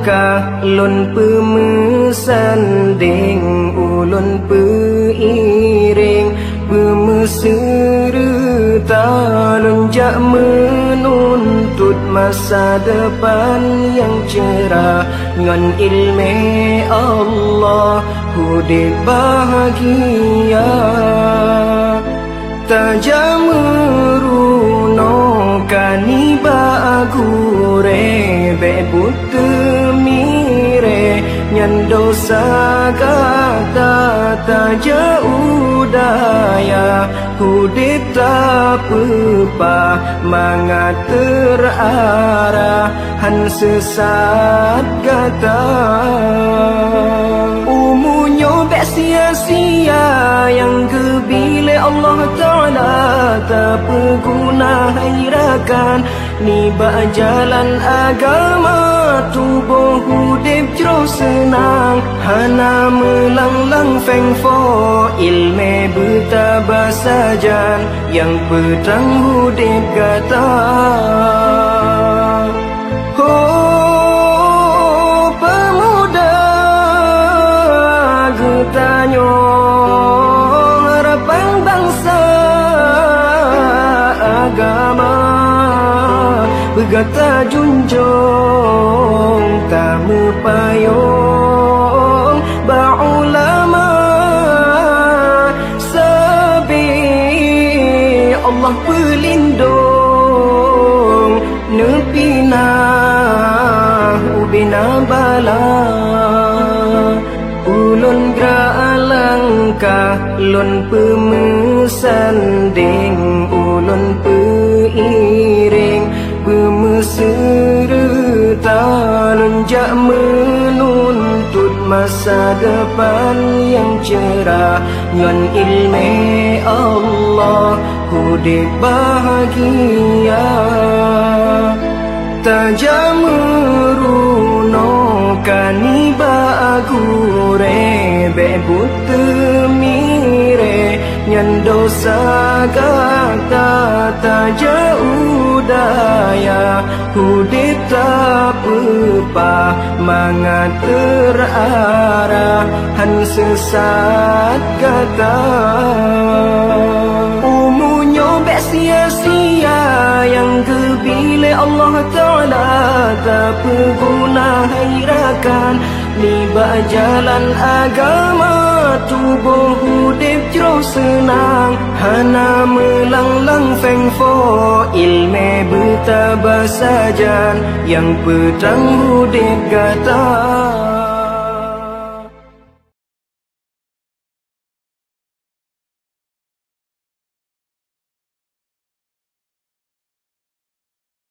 langkah lon pemusanding ulun peiring pemeserta lonjak menuntut masa depan yang cerah ngan ilmu Allah hudib bahagia tajameruno kaniba agure bebut temire nyan dosa kata tajauh daya hudib tak pepa mangat terarah han sesat kata umunya bek sia-sia yang kebile Allah Ta'ala tak berguna hairakan niba jalan agama tubuh hudib jero senang hana melanglang fengfo ilme bertabah sajan yang petang hudib kata oh pemuda getanyo harapan bangsa agama begata junjung tamu payung ba'ulama sabi Allah pelindung nepina ubina bala ulun graalangkah lon pemusanding ulun peiring pemeserta lonjak menuntut masa depan yang cerah ngan ilmu Allah hudib bahagia tajameruno kaniba agure bebut temire nyan dosa kata tajauh daya hudib tak pepa mangat terarah han sesat kata umunya bek sia-sia yang kebile Allah Ta'ala tak berguna hairakan niba jalan agama tubuh hudib jero senang hana melanglang fengfo ilme bertabah sajan yang petang hudib kata